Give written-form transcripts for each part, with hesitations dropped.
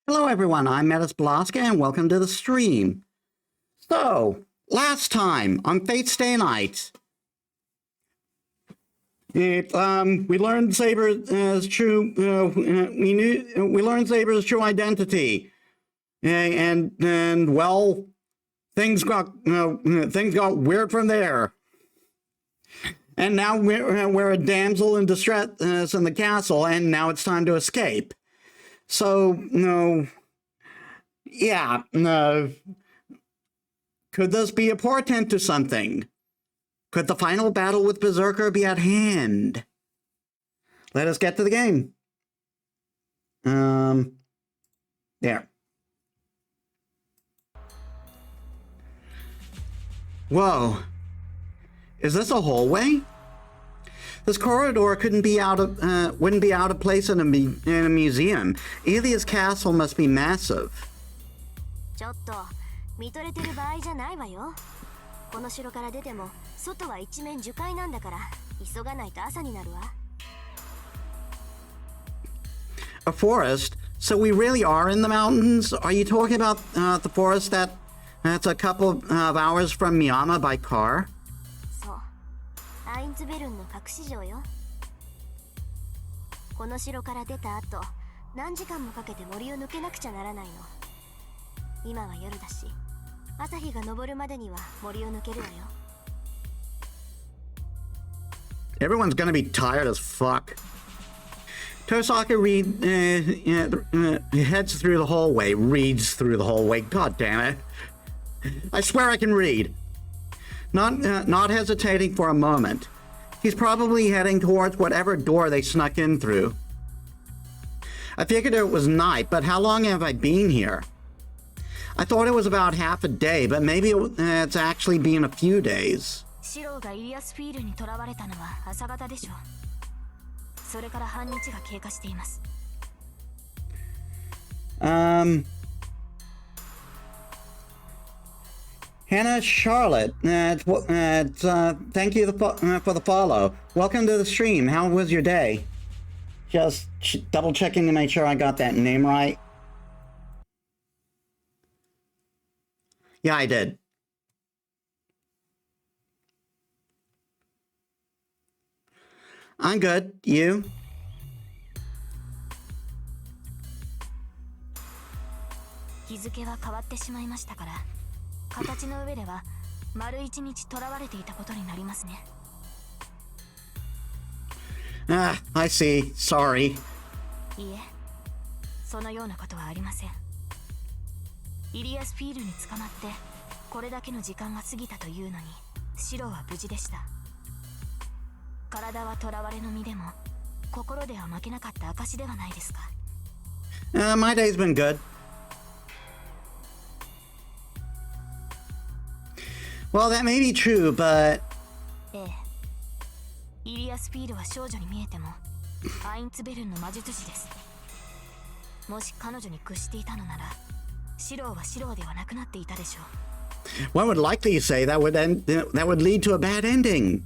Hello everyone, I'm Metis Balaska and welcome to the stream. So, last time on Fate Stay Night, we learned Saber's true, we learned Saber's true identity. And well, things got weird from there. And now we're a damsel in distress in the castle, and now it's time to escape. So, yeah, could this be a portent to something? Could the final battle with Berserker be at hand? Let us get to the game. There. Whoa. Is this a hallway? This corridor wouldn't be out of place in a museum. Ilia's castle must be massive. A forest? So we really are in the mountains? Are you talking about the forest that's a couple of hours from Miyama by car? Everyone's gonna be tired as fuck. Tosaka heads through the hallway, reads through the hallway. God damn it. I swear I can read. Not hesitating for a moment. He's probably heading towards whatever door they snuck in through. I figured it was night, but how long have I been here? I thought it was about half a day, but maybe it's actually been a few days. Hannah Charlotte, thank you for the follow. Welcome to the stream. How was your day? Just double checking to make sure I got that name right. Yeah, I did. I'm good. You? Ah, I see. Sorry. My day's been good. Well, that may be true, but... One would likely say that would lead to a bad ending.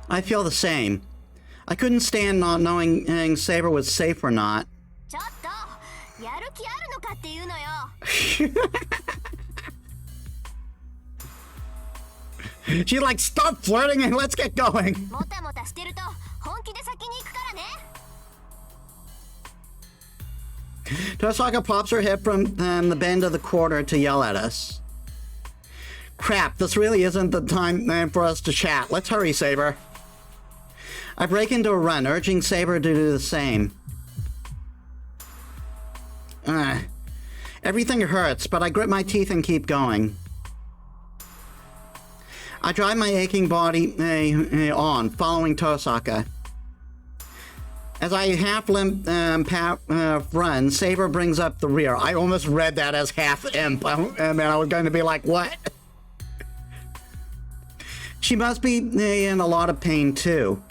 I feel the same. I couldn't stand not knowing Saber was safe or not. She's like, stop flirting and let's get going. Tosaka pops her head from the bend of the corner to yell at us. Crap, this really isn't the time for us to chat. Let's hurry, Saber. I break into a run, urging Saber to do the same. Everything hurts, but I grit my teeth and keep going. I drive my aching body on, following Tosaka. As I half-limp run, Saber brings up the rear. I almost read that as half-imp, and I was going to be like, what? She must be in a lot of pain, too.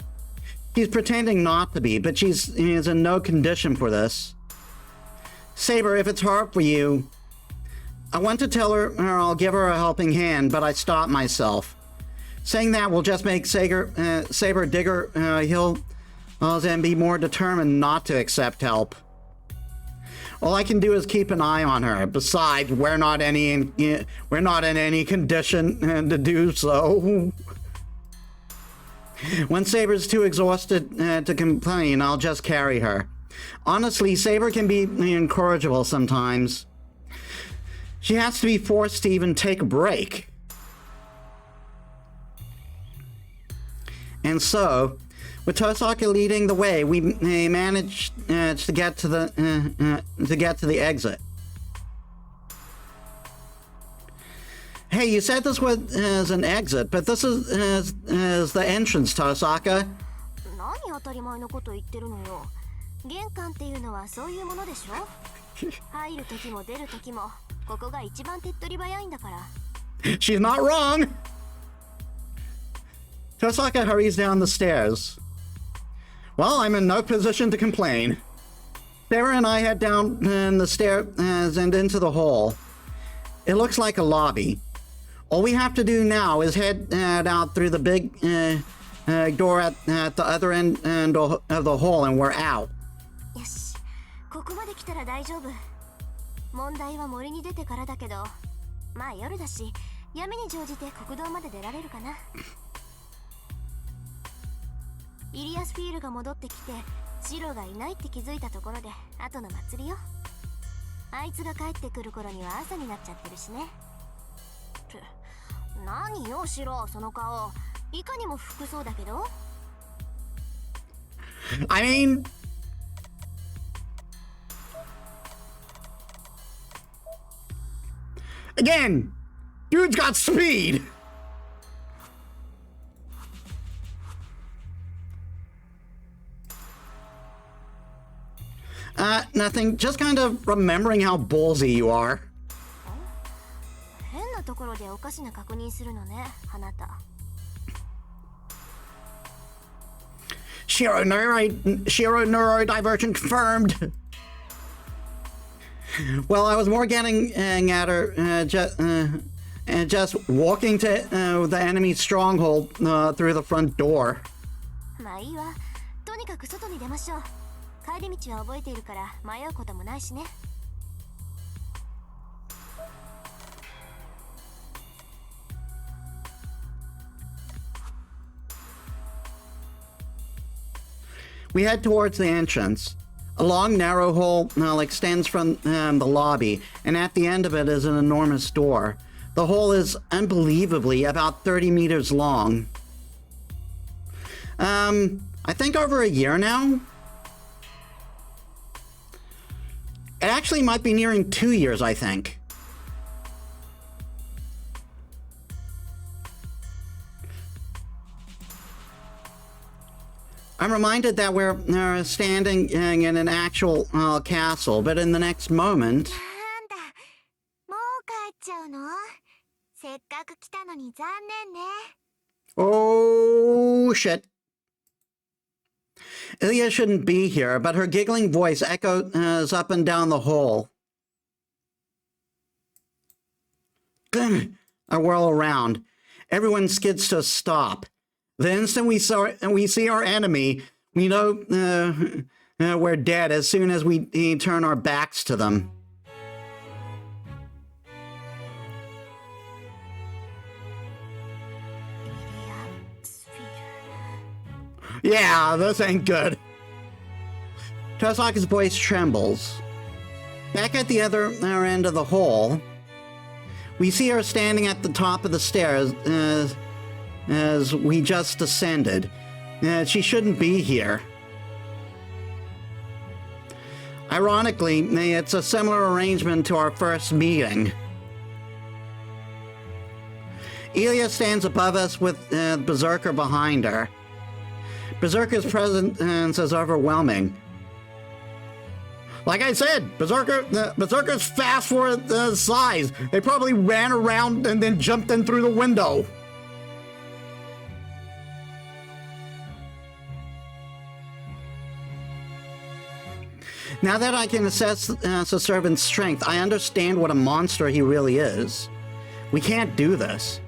She's pretending not to be, but she's in no condition for this. Saber, if it's hard for you, I want to tell her I'll give her a helping hand, but I stop myself. Saying that will just make Saber Digger he'll then be more determined not to accept help. All I can do is keep an eye on her. Besides, we're not in any condition to do so. When Saber's too exhausted to complain, I'll just carry her. Honestly, Saber can be incorrigible sometimes. She has to be forced to even take a break. And so, with Tosaka leading the way, we managed to get to the exit. Hey, you said this was an exit, but this is the entrance, Tosaka. 何当たり前のこと言ってるのよ。玄関っていうのはそういうものでしょ。入る時も出る時もここが一番手っ取り早いんだから。She's not wrong. Tosaka hurries down the stairs. Well, I'm in no position to complain. Sarah and I head down the stairs and into the hall. It looks like a lobby. All we have to do now is head out through the big door at the other end of the hall, and we're out. よし、ここまで来たら大丈夫。問題は森に出てからだけど、まあ夜だし、闇に乗じて国道まで出られるかな。イリアスフィールが戻ってきて、シロがいないって気づいたところで、後の祭りよ。あいつが帰ってくる頃には朝になっちゃってるしね。何よ、シロ、その顔。いかにも服そうだけど。I mean... Again, dude's got speed. Nothing. Just kind of remembering how ballsy you are. 変なところでおかしな確認するのね、あなた。Shiro neurodivergent confirmed. Well, I was more getting at her just walking to the enemy stronghold through the front door. まあいいわ。とにかく外に出ましょう。帰り道は覚えているから迷うこともないしね。We head towards the entrance. A long, narrow hall extends from the lobby, and at the end of it is an enormous door. The hall is unbelievably about 30 meters long. I think over a year now? It actually might be nearing 2 years, I think. I'm reminded that we're standing in an actual castle, but in the next moment... なんだ、もう帰っちゃうの？せっかく来たのに残念ね。Oh, shit. Ilya shouldn't be here, but her giggling voice echoes up and down the hall. I whirl around. Everyone skids to a stop. The instant we see our enemy, we know we're dead as soon as we turn our backs to them. Yeah, this ain't good. Tosaka's voice trembles. Back at the other end of the hall, we see her standing at the top of the stairs as we just descended. She shouldn't be here. Ironically, it's a similar arrangement to our first meeting. Ilya stands above us with Berserker behind her. Berserker's presence is overwhelming. Like I said, Berserker's fast for the size. They probably ran around and then jumped in through the window. Now that I can assess the servant's strength, I understand what a monster he really is. We can't do this.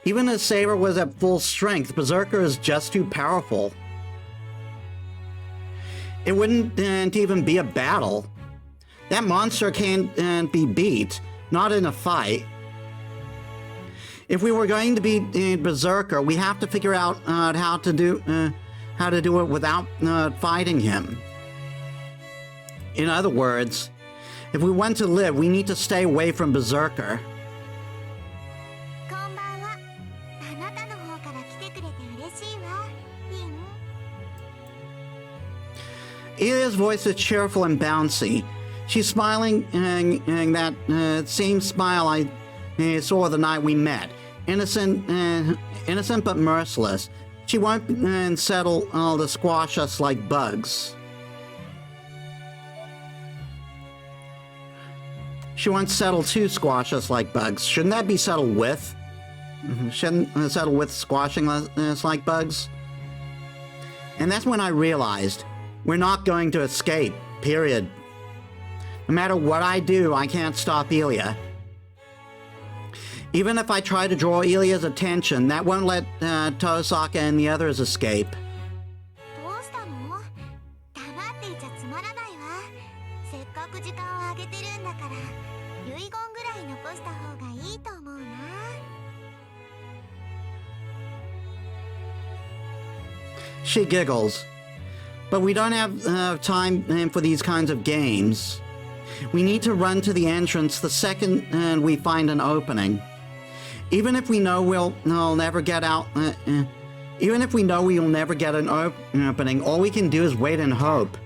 Even if Saber was at full strength, Berserker is just too powerful. It wouldn't even be a battle. That monster can't be beat, not in a fight. If we were going to beat Berserker, we have to figure out how to do it without fighting him. In other words, if we want to live, we need to stay away from Berserker. Ilya's voice is cheerful and bouncy. She's smiling that same smile I saw the night we met. Innocent but merciless. She won't settle to squash us like bugs. She won't settle to squash us like bugs. Shouldn't that be settled with? Shouldn't settle with squashing us like bugs? And that's when I realized we're not going to escape, period. No matter what I do, I can't stop Ilya. Even if I try to draw Ilya's attention, that won't let Tosaka and the others escape. She giggles. But we don't have time for these kinds of games. We need to run to the entrance the second we find an opening. Even if we know we'll never get out, even if we know we'll never get an opening, all we can do is wait and hope.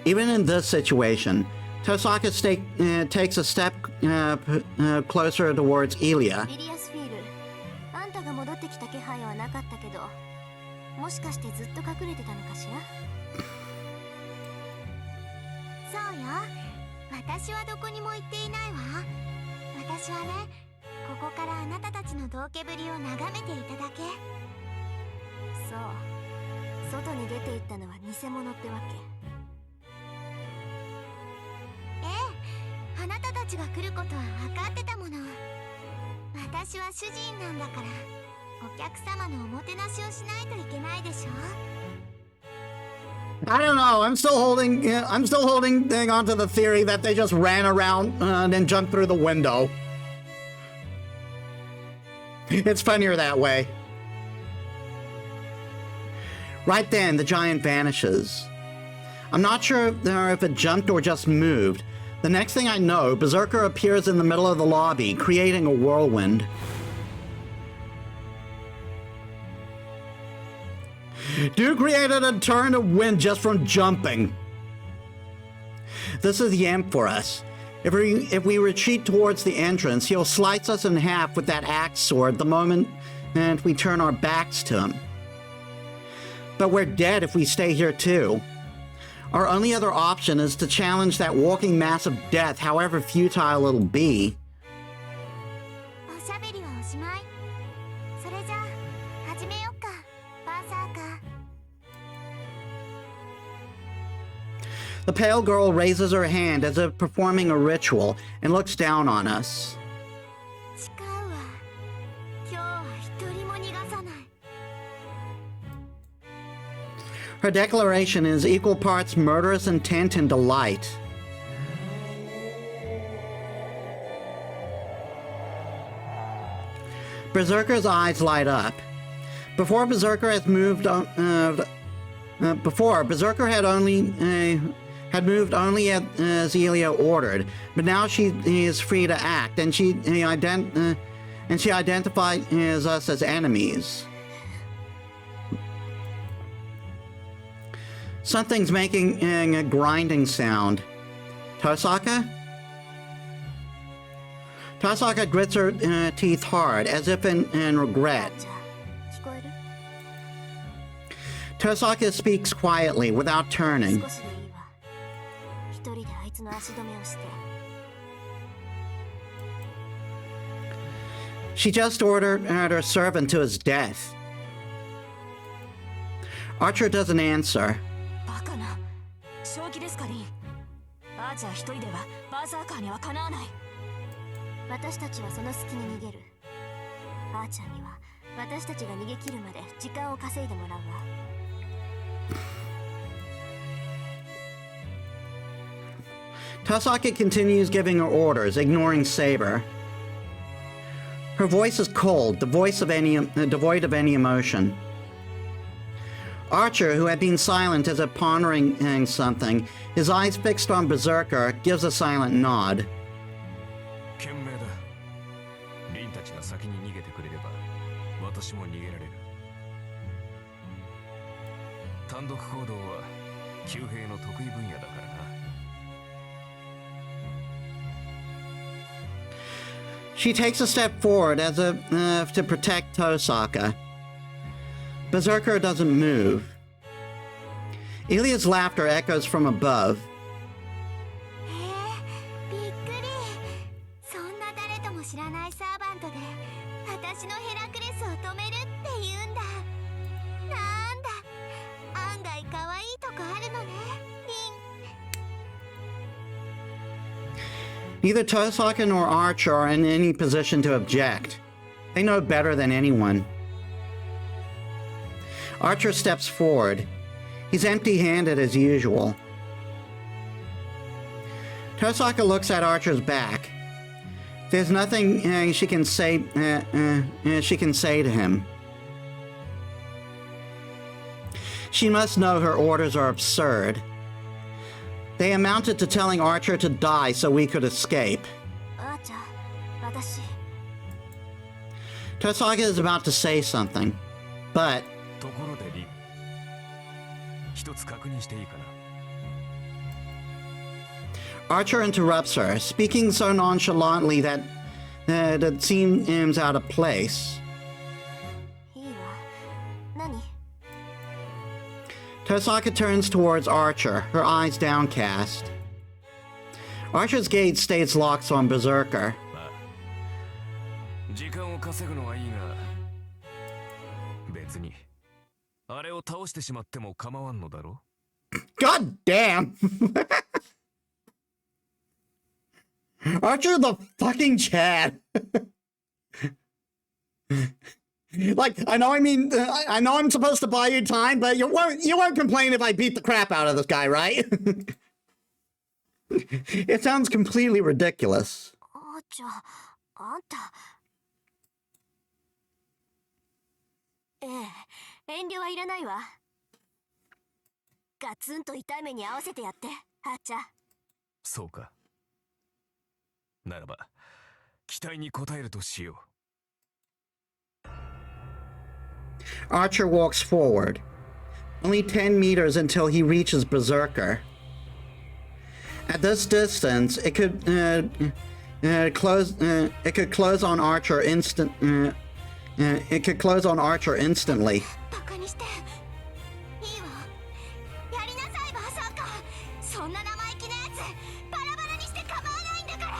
Even in this situation, Tosaka takes a step closer towards Ilya. 戻ってきた気配はなかったけど、もしかしてずっと隠れてたのかしら。そうよ。私はどこにも行っていないわ。私はね、ここからあなたたちの道化ぶりを眺めていただけ。そう。外に出て行ったのは偽物ってわけ。ええ、あなたたちが来ることは分かってたもの。私は主人なんだから。 お客様のおもてなしをしないといけないでしょ。 I don't know. I'm still holding on to the theory that they just ran around and then jumped through the window. It's funnier that way. Right then, the giant vanishes. I'm not sure if it jumped or just moved. The next thing I know, Berserker appears in the middle of the lobby, creating a whirlwind. Dude created a turn of wind just from jumping. This is the end for us. If we retreat towards the entrance, he'll slice us in half with that axe sword the moment we turn our backs to him. But we're dead if we stay here too. Our only other option is to challenge that walking mass of death, however futile it'll be. The pale girl raises her hand as if performing a ritual and looks down on us. Her declaration is equal parts murderous intent and delight. Berserker's eyes light up. Before Berserker had moved as Ilya ordered, but now she is free to act, and she identifies us as enemies. Something's making a grinding sound. Tosaka? Tosaka grits her teeth hard, as if in regret. じゃあ聞こえる？ Tosaka speaks quietly, without turning. 少しでいいわ。一人であいつの足止めをして。 She just ordered her servant to his death. Archer doesn't answer. バカな。正気ですか、リン。アーチャー一人ではバーサーカーにはかなわない。私たちはその隙に逃げる。アーチャーには私たちが逃げ切るまで時間を稼いでもらうわ。 Tosaka continues giving her orders, ignoring Saber. Her voice is cold, devoid of any emotion. Archer, who had been silent as if pondering something, his eyes fixed on Berserker, gives a silent nod. 賢明だ。リンたちが先に逃げてくれれば、私も逃げられる。単独行動は騎兵の得意分野だからな。 She takes a step forward as if to protect Tosaka. Berserker doesn't move. Ilya's laughter echoes from above. へえ、びっくり。そんな誰とも知らないサーバントで私のヘラクレスを止めるって言うんだ。なんだ、案外可愛いとこあるのね、リン。 Neither Tosaka nor Archer are in any position to object. They know better than anyone. Archer steps forward. He's empty-handed as usual. Tosaka looks at Archer's back. There's nothing she can say to him. She must know her orders are absurd. They amounted to telling Archer to die so we could escape. アーチャー、私。 Tosaka is about to say something, but ところでリン、一つ確認していいかな。 Archer interrupts her, speaking so nonchalantly that it seems out of place. いいわ。何？ Tosaka turns towards Archer, her eyes downcast. Archer's gaze stays locked on Berserker. まあ、時間を稼ぐのはいいが、別にあれを倒してしまっても構わんのだろ。 God damn! Archer the fucking Chad. Like, I know I'm supposed to buy you time, but you won't complain if I beat the crap out of this guy, right? It sounds completely ridiculous. アーチャー、あんた。ええ、遠慮はいらないわ。ガツンと痛い目に合わせてやって、アーチャー。そうか。ならば、期待に応えるとしよう。 Archer walks forward. Only 10 meters until he reaches Berserker. At this distance, it could close on Archer instantly. バカにして。いいわ。やりなさい、バーサーカー。そんな生意気なやつ、バラバラにして構わないんだから。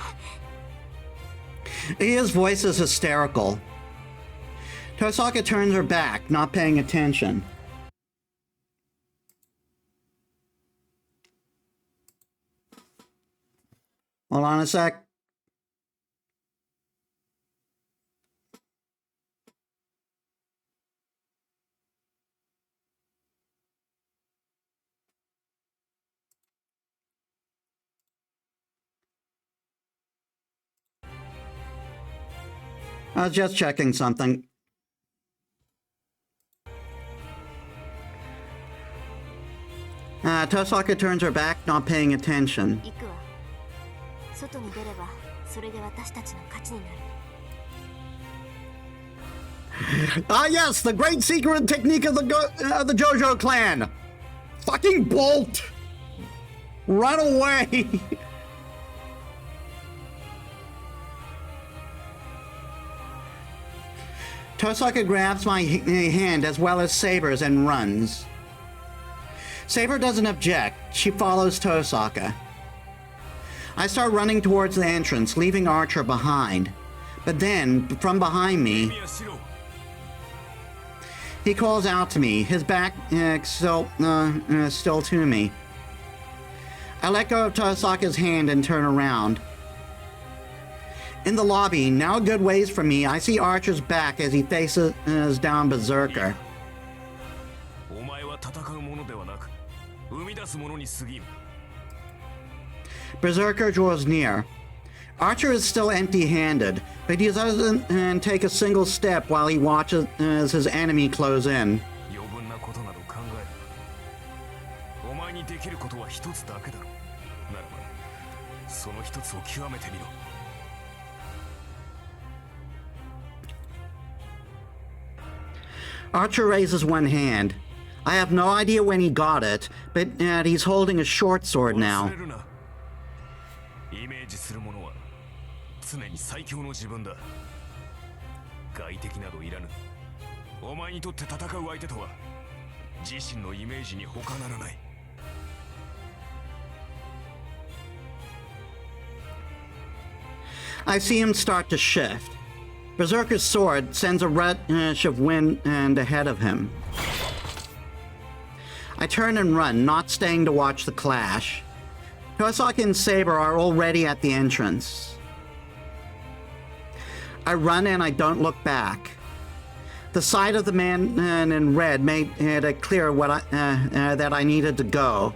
His voice is hysterical. Tosaka turns her back, not paying attention. Hold on a sec. I was just checking something. Tosaka turns her back, not paying attention. 行くわ。外に出れば、それで私たちの勝ちになる。 Ah, yes, the great secret technique of the JoJo clan. Fucking bolt. Run away. Tosaka grabs my hand as well as Saber's and runs. Saber doesn't object. She follows Tosaka. I start running towards the entrance, leaving Archer behind. But then, from behind me, he calls out to me, his back still to me. I let go of Tosaka's hand and turn around. In the lobby, now a good ways from me, I see Archer's back as he faces down Berserker. Berserker draws near. Archer is still empty-handed, but he doesn't take a single step while he watches his enemy close in. Archer raises one hand. I have no idea when he got it, but he's holding a short sword now. I see him start to shift. Berserker's sword sends a rush of wind ahead of him. I turn and run, not staying to watch the clash. Tosaka and Saber are already at the entrance. I run and I don't look back. The sight of the man in red made it clear that I needed to go.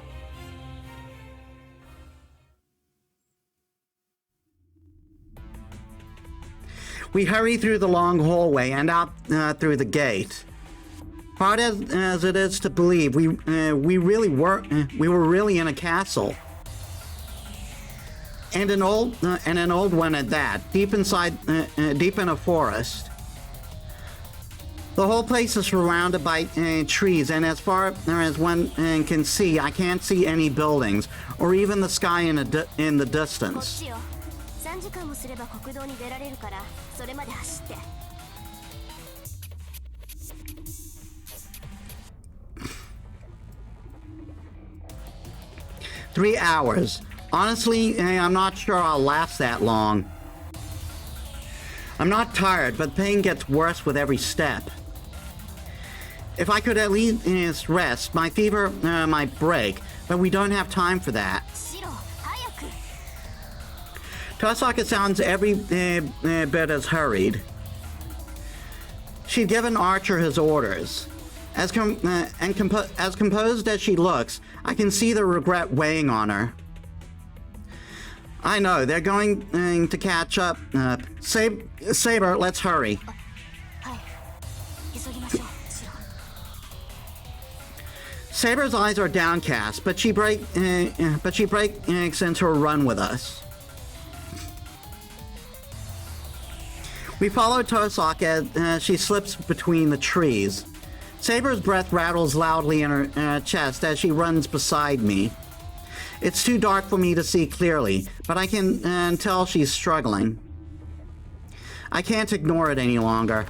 We hurry through the long hallway and out through the gate. Hard as it is to believe, we were really in a castle, and an old one at that, deep in a forest. The whole place is surrounded by trees, and as far as one can see, I can't see any buildings or even the sky in the distance. 3 時間もすれば国道に出られるからそれまで走って。 3 hours. Honestly, I'm not sure I'll last that long. I'm not tired, but pain gets worse with every step. If I could at least rest, my fever might break, but we don't have time for that. Tosaka sounds every bit as hurried. She'd given Archer his orders. As composed as she looks, I can see the regret weighing on her. I know, they're going to catch up. Saber, let's hurry. Saber's eyes are downcast, but she breaks into a run with us. We follow Tosaka as she slips between the trees. Saber's breath rattles loudly in her chest as she runs beside me. It's too dark for me to see clearly, but I can tell she's struggling. I can't ignore it any longer.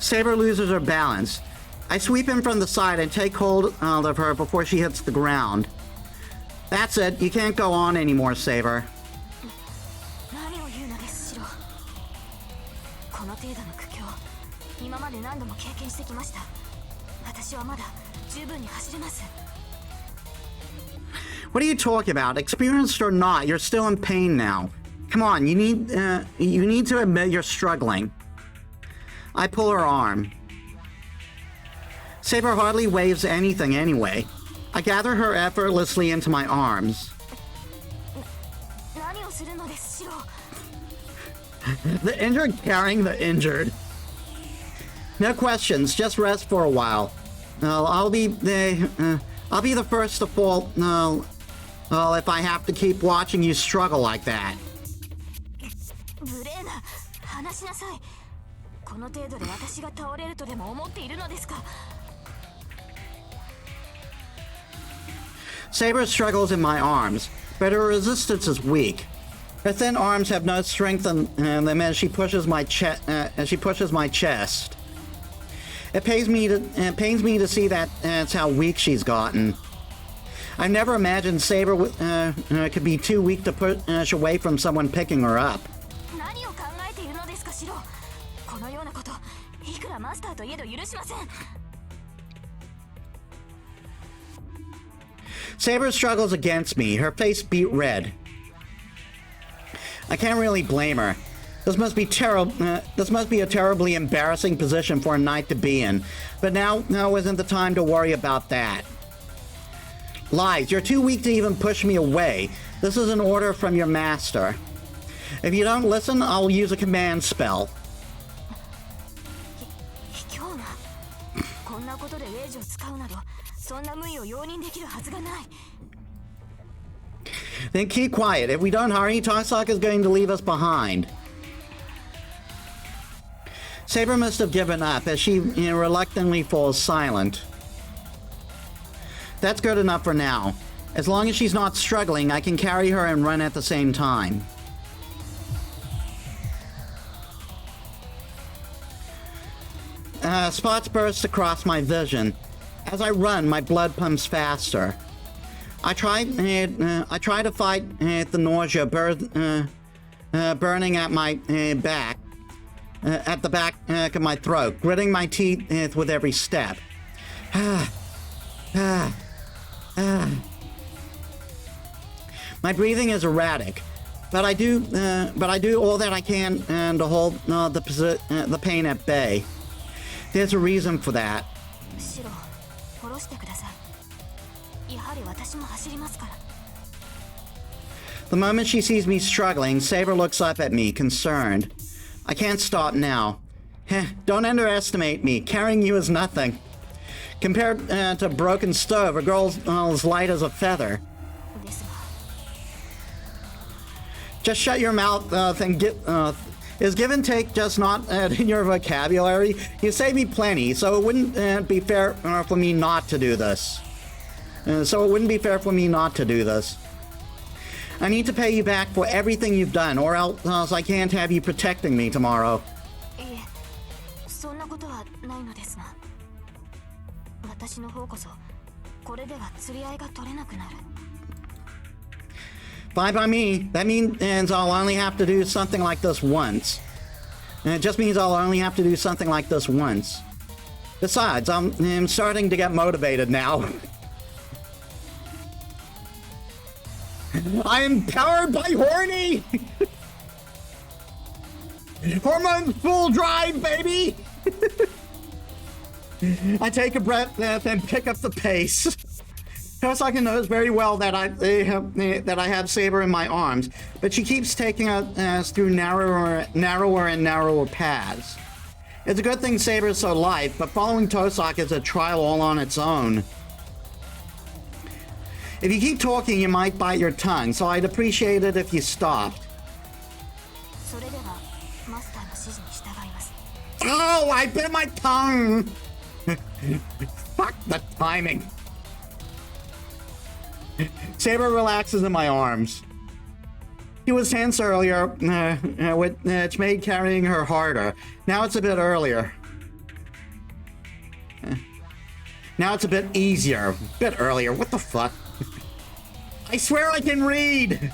Saber loses her balance. I sweep in from the side and take hold of her before she hits the ground. That's it. You can't go on anymore, Saber. What are you talking about? Experienced or not, you're still in pain now. Come on, you need to admit you're struggling. I pull her arm. Saber hardly waves anything anyway. I gather her effortlessly into my arms. The injured carrying the injured. No questions, just rest for a while. I'll be the first to fall. If I have to keep watching you struggle like that. Saber struggles in my arms, but her resistance is weak. Her thin arms have no strength in them as she pushes my chest. It pains me to see that it's how weak she's gotten. I never imagined Saber could be too weak to push away from someone picking her up. 何を考えているのですかシロ。このようなこといくらマスターといえど許しません。 Saber struggles against me, her face beet red. I can't really blame her. This must be a terribly embarrassing position for a knight to be in. But now isn't the time to worry about that. Lies, you're too weak to even push me away. This is an order from your master. If you don't listen, I'll use a command spell. 卑怯な。こんなことでウェイジを使うなど、そんな無意を容認できるはずがない。 Then keep quiet. If we don't hurry, Tosok is going to leave us behind. Saber must have given up as she reluctantly falls silent. That's good enough for now. As long as she's not struggling, I can carry her and run at the same time. Spots burst across my vision. As I run, my blood pumps faster. I try to fight the nausea burning at my back, at the back of my throat, gritting my teeth with every step. My breathing is erratic, but I do all that I can to hold the pain at bay. There's a reason for that. シロ、殺してください。やはり私も走りますから。 The moment she sees me struggling, Saber looks up at me, concerned. I can't stop now. Don't underestimate me. Carrying you is nothing. Compared to a broken stove, a girl's as light as a feather. ですが、 Just shut your mouth and get... is give and take just not in your vocabulary? You save me plenty, so it wouldn't be fair for me not to do this. I need to pay you back for everything you've done, or else I can't have you protecting me tomorrow. いえ、そんなことはないのですが、私の方こそこれでは釣り合いが取れなくなる。 Fine by me. That means I'll only have to do something like this once. And it just means I'll only have to do something like this once. Besides, I'm starting to get motivated now. I am powered by horny! Hormones full drive, baby! I take a breath and pick up the pace. Tosaka knows very well that I have Saber in my arms, but she keeps taking us through narrower and narrower paths. It's a good thing Saber is so light, but following Tosaka is a trial all on its own. If you keep talking, you might bite your tongue, so I'd appreciate it if you stopped. それではマスターの指示に従います。 Oh, I bit my tongue! Fuck the timing. Saber relaxes in my arms. He was tense earlier, which made carrying her harder. Now it's a bit earlier. Now it's a bit easier. Bit earlier. What the fuck? I swear I can read!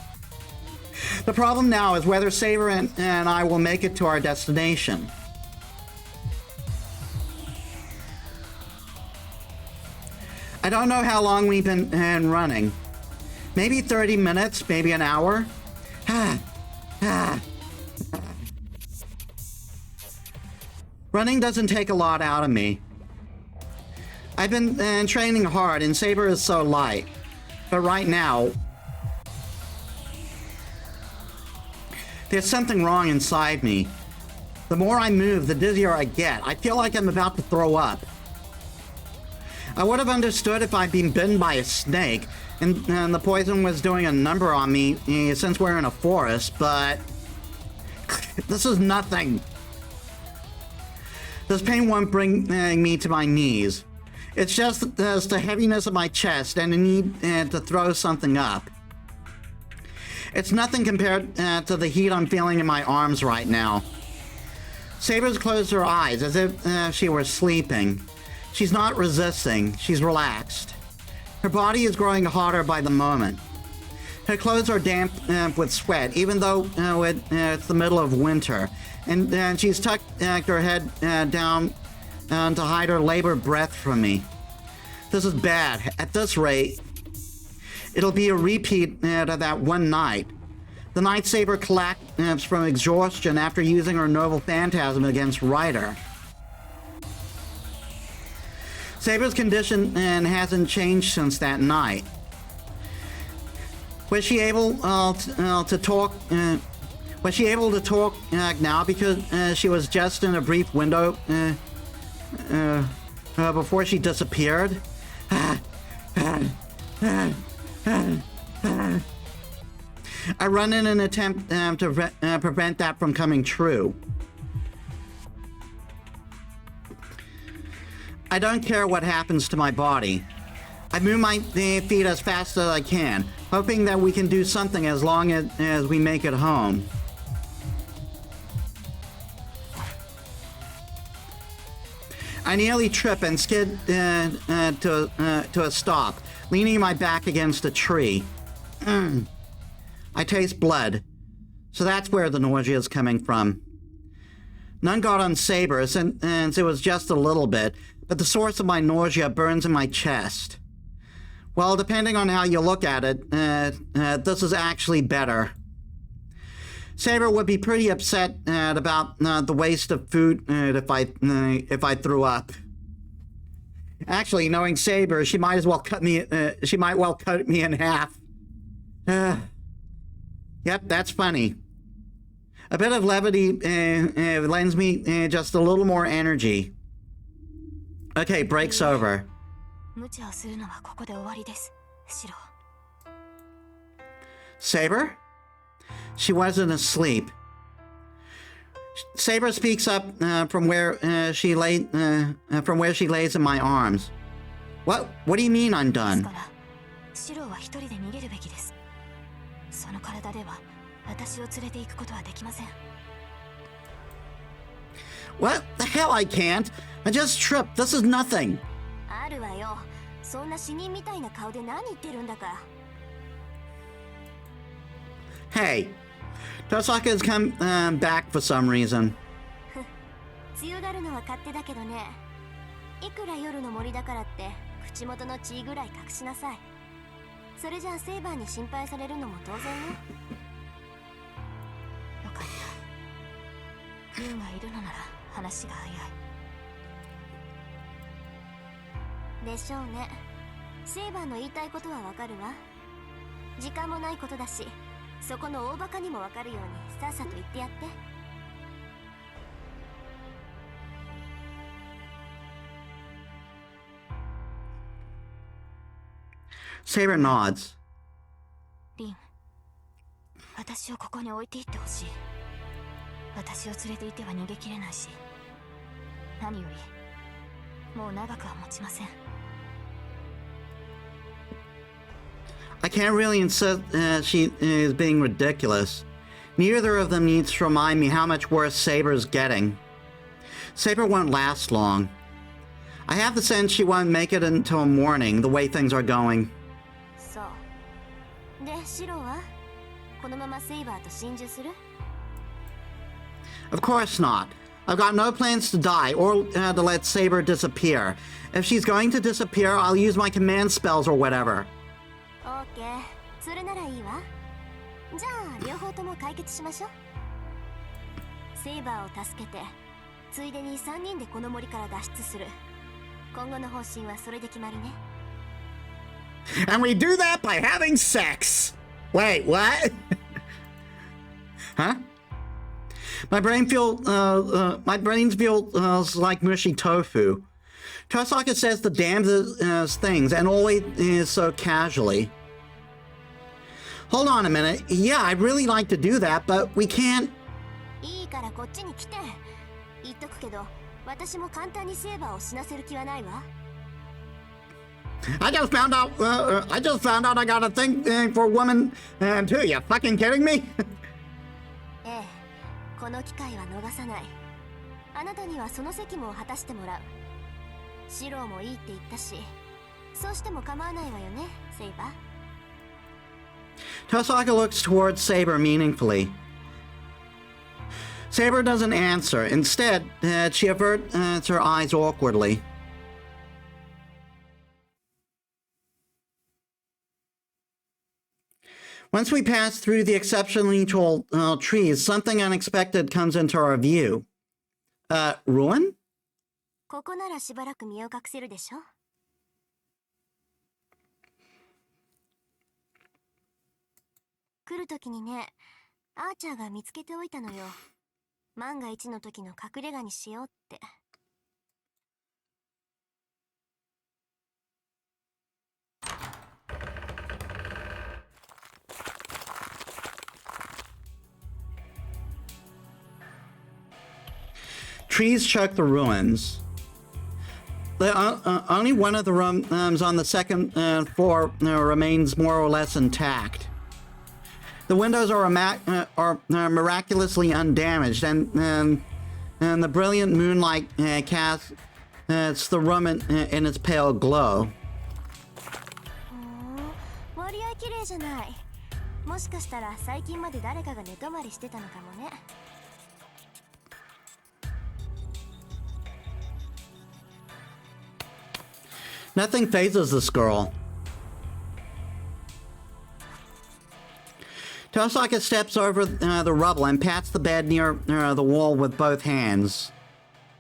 The problem now is whether Saber and I will make it to our destination. I don't know how long we've been running. Maybe 30 minutes, maybe an hour. Running doesn't take a lot out of me. I've been training hard and Saber is so light. But right now, there's something wrong inside me. The more I move, the dizzier I get. I feel like I'm about to throw up. I would have understood if I'd been bitten by a snake and the poison was doing a number on me since we're in a forest, but this is nothing. This pain won't bring me to my knees. It's just the heaviness of my chest and the need to throw something up. It's nothing compared to the heat I'm feeling in my arms right now. Saber's closed her eyes as if she were sleeping. She's not resisting. She's relaxed. Her body is growing hotter by the moment. Her clothes are damp with sweat, even though it's the middle of winter. And she's tucked her head down to hide her labored breath from me. This is bad. At this rate, it'll be a repeat of that one night. The night Saber collapsed from exhaustion after using her noble phantasm against Ryder. Saber's condition hasn't changed since that night. Was she able to talk? Was she able to talk now because she was just in a brief window before she disappeared? I run in an attempt to prevent that from coming true. I don't care what happens to my body. I move my feet as fast as I can, hoping that we can do something as long as we make it home. I nearly trip and skid to a stop, leaning my back against a tree. I taste blood, so that's where the nausea is coming from. None got on Saber since it was just a little bit, but the source of my nausea burns in my chest. Well, depending on how you look at it, this is actually better. Saber would be pretty upset about the waste of food if I threw up. Actually, knowing Saber, she might cut me in half. Yep, that's funny. A bit of levity lends me just a little more energy. Okay, break's over. Saber? She wasn't asleep. Saber speaks up from where she lays in my arms. What do you mean I'm done? What the hell, I can't. I just tripped. This is nothing. Hey, Tosaka's come back for some reason. Saber nods. リン、私をここに置いていってほしい。私を連れていては逃げきれないし、何よりもう長くは持ちません。I can't really insist she is being ridiculous. Neither of them needs to remind me how much worse Saber's getting. Saber won't last long. I have the sense she won't make it until morning, the way things are going. そう。で、シロはこのままセイバーと心中する? Of course not. I've got no plans to die or to let Saber disappear. If she's going to disappear, I'll use my command spells or whatever. オーケー。それならいいわ。じゃあ両方とも解決しましょう。セイバーを助けて、ついでに3人でこの森から脱出する。今後の方針はそれで決まりね。And we do that by having sex. Wait, what? Huh? My brains feel like mushy tofu. Tosaka says the damnedest things and always so casually. Hold on a minute. Yeah, I'd really like to do that, but we can't. いいからこっちに来て。言っとくけど、私も簡単にセイバーを死なせる気はないわ。I just found out I got a thing for women too. You fucking kidding me? ええ、この機会は逃さない。あなたにはその責務を果たしてもらう。シローもいいって言ったし、そうしても構わないわよね、セイバー。Tosaka looks towards Saber meaningfully. Saber doesn't answer. Instead, she averts her eyes awkwardly. Once we pass through the exceptionally tall trees, something unexpected comes into our view. Ruin? ここならしばらく身を隠せるでしょ。来るときにね、アーチャーが見つけておいたのよ。万が一の時の隠れ家にしようって。Trees choke the ruins. Only one of the rooms on the second floor remains more or less intact. The windows are miraculously undamaged, and the brilliant moonlight casts the room in its pale glow. 割合綺麗じゃない。もしかしたら最近まで誰かが寝泊まりしてたのかもね。Nothing phases this girl. Tosaka steps over the rubble and pats the bed near the wall with both hands.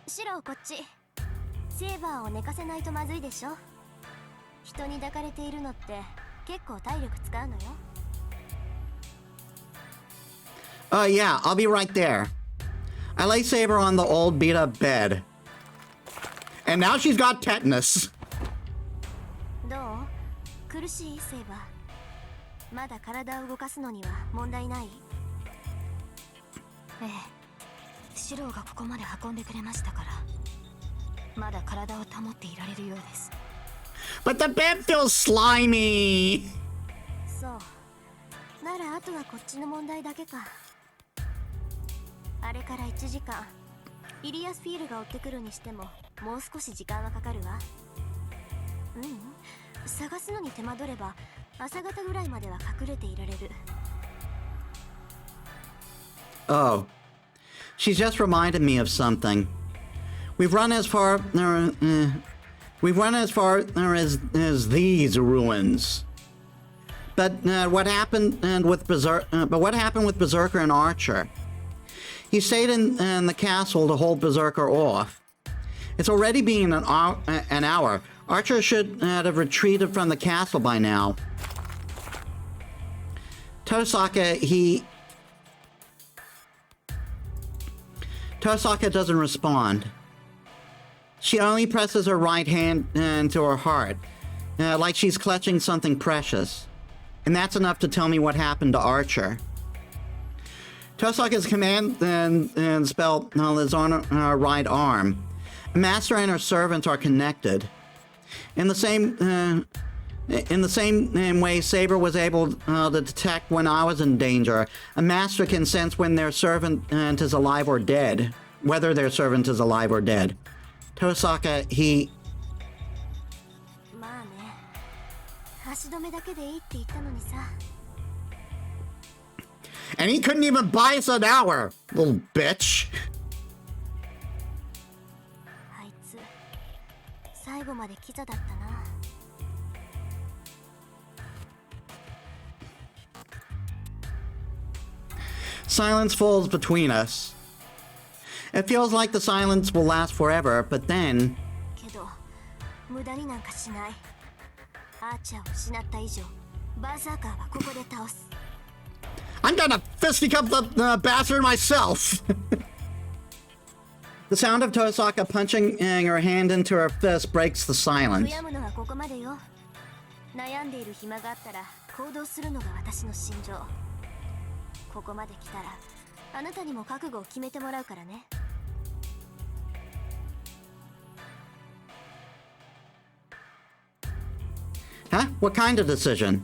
シローこっち。セーバーを寝かせないとまずいでしょ。人に抱かれているのって結構体力使うのよ。Oh yeah, I'll be right there. I lay Saber on the old beat-up bed. And now she's got tetanus. どう？苦しいセーバー。まだ体を動かすのには問題ない？ええ。シローがここまで運んでくれましたから。まだ体を保っていられるようです。But the bed feels slimy. そう。ならあとはこっちの問題だけか。あれから1時間。イリアスフィールが追ってくるにしてももう少し時間はかかるわ。探すのに手間取れば朝方ぐらいまでは隠れていられる。Oh, she's just reminded me of something. We've run as far as these ruins. But what happened with Berserker and Archer? He stayed in the castle to hold Berserker off. It's already been an hour. Archer should have retreated from the castle by now. Tosaka doesn't respond. She only presses her right hand into her heart, like she's clutching something precious. And that's enough to tell me what happened to Archer. Tosaka's command and spell is on her right arm. A master and her servants are connected. In the same way Saber was able to detect when I was in danger, a master can sense when their servant is alive or dead, whether their servant is alive or dead. Tosaka, he... まあね、足止めだけでいいって言ったのにさ。And he couldn't even buy us an hour, little bitch. あいつ、最後までキザだったな。Silence falls between us. It feels like the silence will last forever, but then... けど、無駄になんかしない。アーチャーを失った以上、バーサーカーはここで倒す。I'm gonna fisticuff the bastard myself! The sound of Tosaka punching her hand into her fist breaks the silence. 悔やむのはここまでよ。悩んでいる暇があったら行動するのが私の心情。ここまで来たらあなたにも覚悟を決めてもらうからね。Huh? What kind of decision?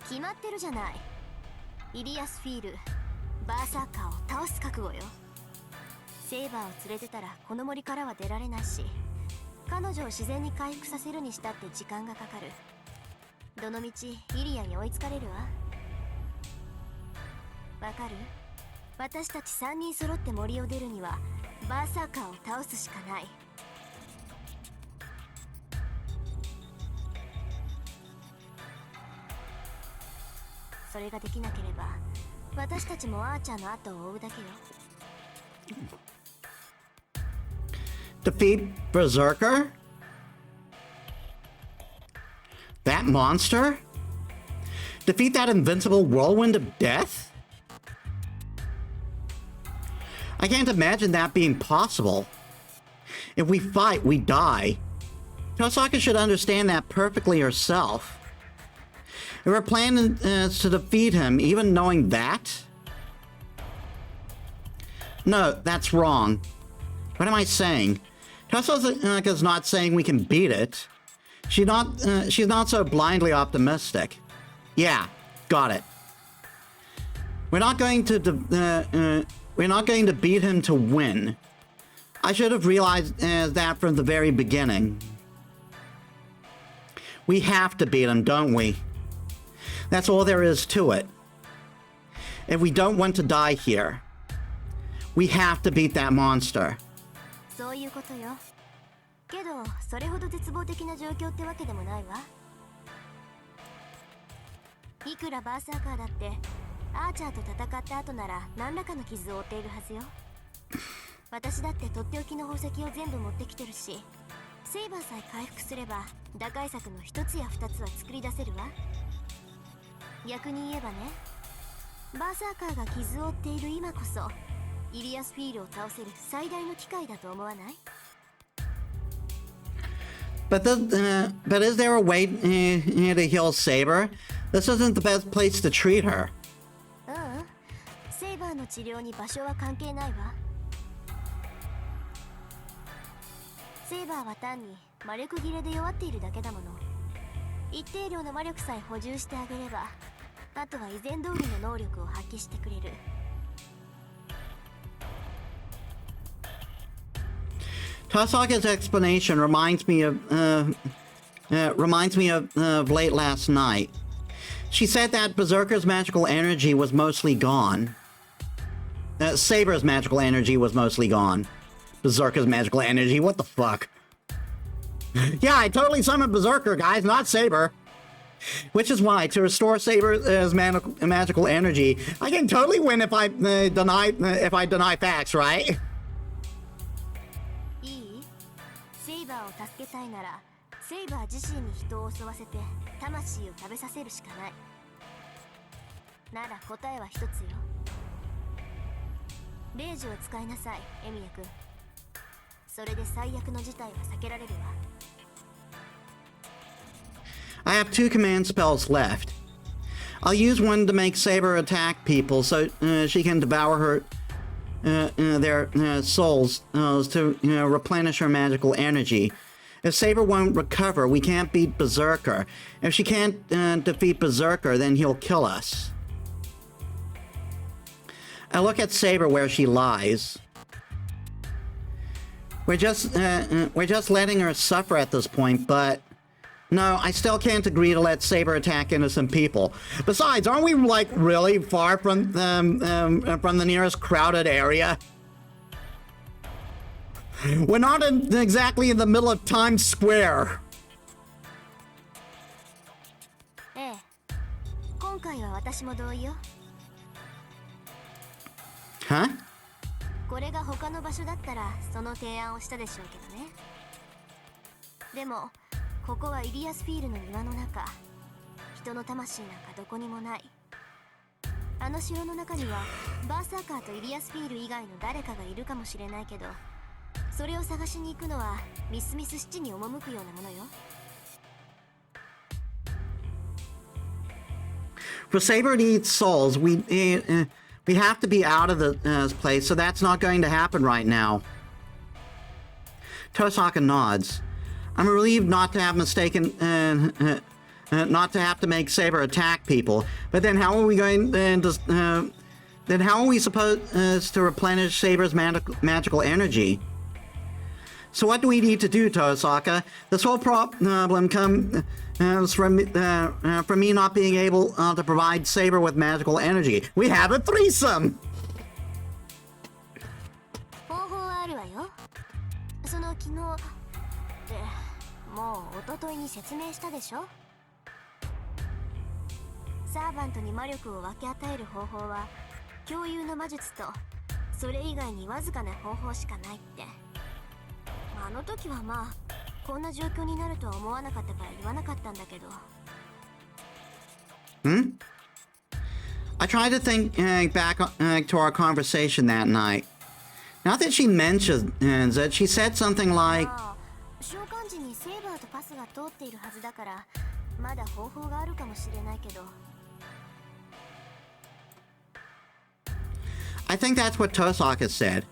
決まってるじゃない。イリアスフィール、バーサーカーを倒す覚悟よ。セイバーを連れてたらこの森からは出られないし、彼女を自然に回復させるにしたって時間がかかる。どのみちイリアに追いつかれるわ。わかる？私たち3人揃って森を出るにはバーサーカーを倒すしかない。それができなければ私たちもアーチャーの後を追うだけよ。Defeat Berserker? That monster? Defeat that invincible whirlwind of death? I can't imagine that being possible. If we fight, we die. Tosaka should understand that perfectly herself. If her plan is to defeat him, even knowing that? No, that's wrong. What am I saying? Tosaka's not saying we can beat it. She's not so blindly optimistic. Yeah, got it. We're not going to beat him to win. I should have realized that from the very beginning. We have to beat him, don't we? That's all there is to it. If we don't want to die here, we have to beat that monster. そういうことよ。けどそれほど絶望的な状況ってわけでもないわ。いくらバーサーカーだってアーチャーと戦った後なら何らかの傷を負っているはずよ。私だってとっておきの宝石を全部持ってきてるし、セイバーさえ回復すれば打開策の一つや二つは作り出せるわ。逆に言えばね、バーサーカーが傷を負っている今こそイリアスフィールを倒せる最大の機会だと思わない？ But is there a way to heal Saber? This isn't the best place to treat her. セイバーの治療に場所は関係ないわ。セイバーは単に魔力切れで弱っているだけだもの。一定量の魔力さえ補充してあげれば、あとは以前通りの能力を発揮してくれる。Tosaka's explanation reminds me of late last night. She said that Berserker's magical energy was mostly gone. Saber's magical energy was mostly gone. Berserker's magical energy, what the fuck? Yeah, I totally summoned Berserker, guys, not Saber. Which is why, to restore Saber's magical energy, I can totally win if I deny facts, right? いい？セイバーを助けたいなら、セイバー自身に人を襲わせて魂を食べさせるしかない。なら答えは一つよ。レイジを使いなさい、エミヤ君。それで最悪の事態は避けられるわ。I have 2 command spells left. I'll use one to make Saber attack people so she can devour their souls to replenish her magical energy. If Saber won't recover, we can't beat Berserker. If she can't defeat Berserker, then he'll kill us. I look at Saber where she lies. We're just letting her suffer at this point, but no, I still can't agree to let Saber attack innocent people. Besides, aren't we like really far from the nearest crowded area? We're not exactly in the middle of Times Square. ええ、今回は私も同意よ。Huh? これが他の場所だったらその提案をしたでしょうけどね。でもここはイリアスフィールの庭の中、人の魂なんかどこにもない。あの城の中にはバーサーカーとイリアスフィール以外の誰かがいるかもしれないけど、それを探しに行くのはミスミス七に赴くようなものよ。For Saber to eat souls, we have to be out of the place, so that's not going to happen right now. Tosaka nods. I'm relieved not to have mistaken not to have to make Saber attack people. But then how are we going to, then how are we supposed to replenish Saber's magical energy? So what do we need to do, Tosaka? This whole problem comes from me not being able to provide Saber with magical energy. We have a threesome! 方法はあるわよ。その昨日ってもう一昨日に説明したでしょ。サーバントに魔力を分け与える方法は共有の魔術とそれ以外にわずかな方法しかないって。あの時はまあこんな状況になるとは思わなかったから言わなかったんだけど。I tried to think back to our conversation that night. Now that she mentions it, she said something like, 召喚時にセーバーとパスが通っているはずだからまだ方法があるかもしれないけど。I think that's what Tosaka said.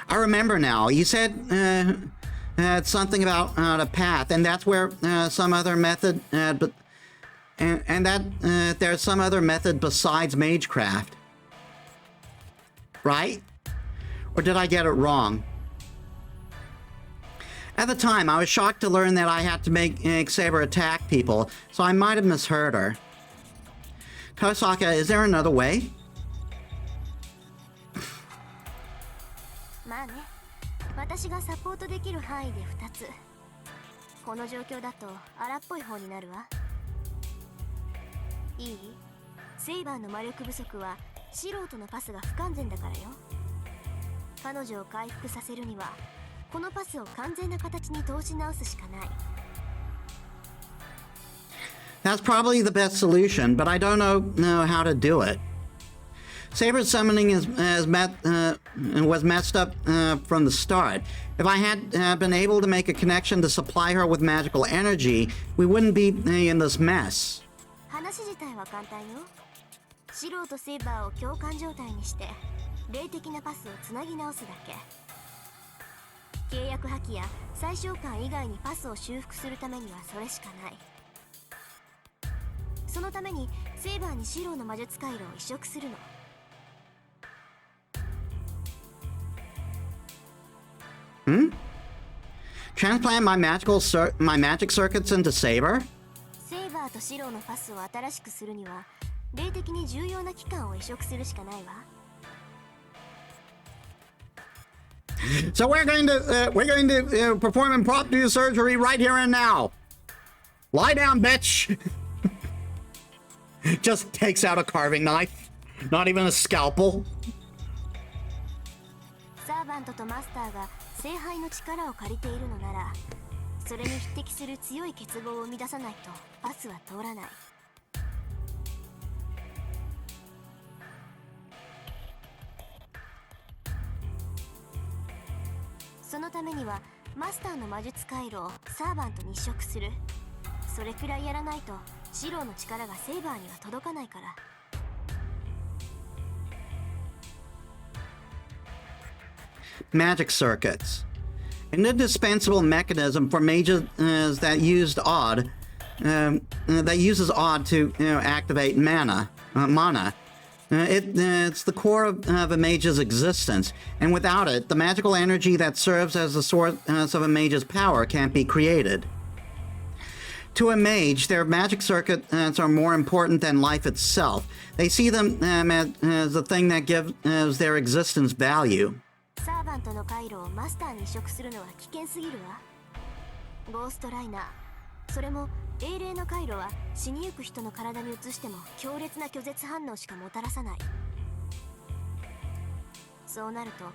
I remember now. You said something about a path, and that's where some other method, and that there's some other method besides magecraft, right? Or did I get it wrong? At the time, I was shocked to learn that I had to make Saber attack people, so I might have misheard her. Tosaka, is there another way? まあね、私がサポートできる範囲で2つ。この状況だと荒っぽい方になるわ。いい？セイバーの魔力不足は素人のパスが不完全だからよ。彼女を回復させるにはこのパスを完全な形に通し直すしかない。That's probably the best solution, but I don't know how to do it. Saber's summoning was messed up from the start. If I had been able to make a connection to supply her with magical energy, we wouldn't be in this mess. 話自体は簡単よ。素人セイバーを共感状態にして霊的なパスをつなぎ直すだけ。契約破棄や最小間以外にパスを修復するためにはそれしかない。そのためにセイバーにシローの魔術回路を移植するの。Transplant my magic circuits into Saber? セイバーとシローのパスを新しくするには霊的に重要な器官を移植するしかないわ。So we're going to perform impromptu surgery right here and now. Lie down, bitch. Just takes out a carving knife. Not even a scalpel. サーバントとマスターが聖杯の力を借りているのなら、それに匹敵する強い結合を生み出さないとパスは通らない。そのためにはマスターの魔術回路をサーバントに移植する。それくらいやらないとシローの力がセイバーには届かないから。Magic circuits. An indispensable mechanism for mages that uses odd to activate mana. It's the core of a mage's existence, and without it, the magical energy that serves as the source of a mage's power can't be created. To a mage, their magic circuits are more important than life itself. They see them as the thing that gives their existence value. サーバントの回路をマスターに移植するのは危険すぎるわ。ゴーストライナー、それも英霊の回路は死にゆく人の体に移しても強烈な拒絶反応しかもたらさない。そうなると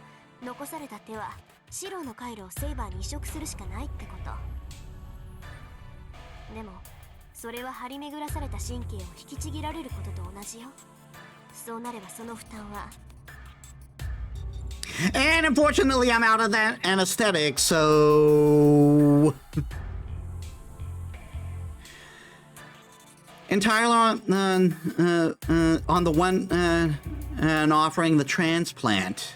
残された手はシローの回路をセイバーに移植するしかないってこと。でもそれは張り巡らされた神経を引きちぎられることと同じよ。そうなればその負担は。And unfortunately, I'm out of that anesthetic, so... Entirely on the one and offering the transplant.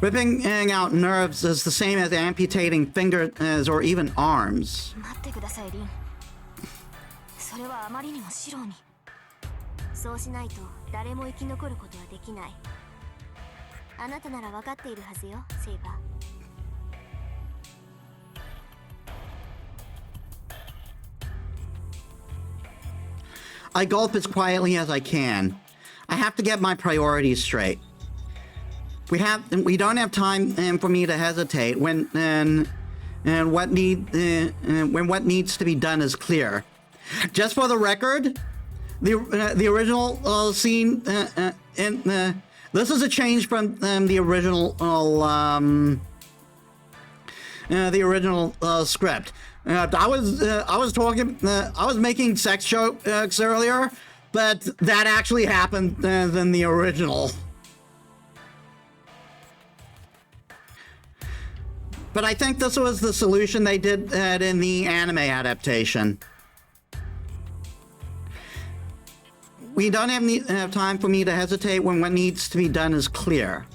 Ripping out nerves is the same as amputating fingers or even arms. 待ってくださいリン。それはあまりにもシローに。そうしないと誰も生き残ることはできない。あなたなら分かっているはずよ、セイバー。I gulp as quietly as I can. I have to get my priorities straight. We don't have time for me to hesitate when what needs to be done is clear. Just for the record, the original scene this is a change from the original script. I was making sex jokes earlier, but that actually happened in the original. But I think this was the solution they did in the anime adaptation. We don't have time for me to hesitate when what needs to be done is clear.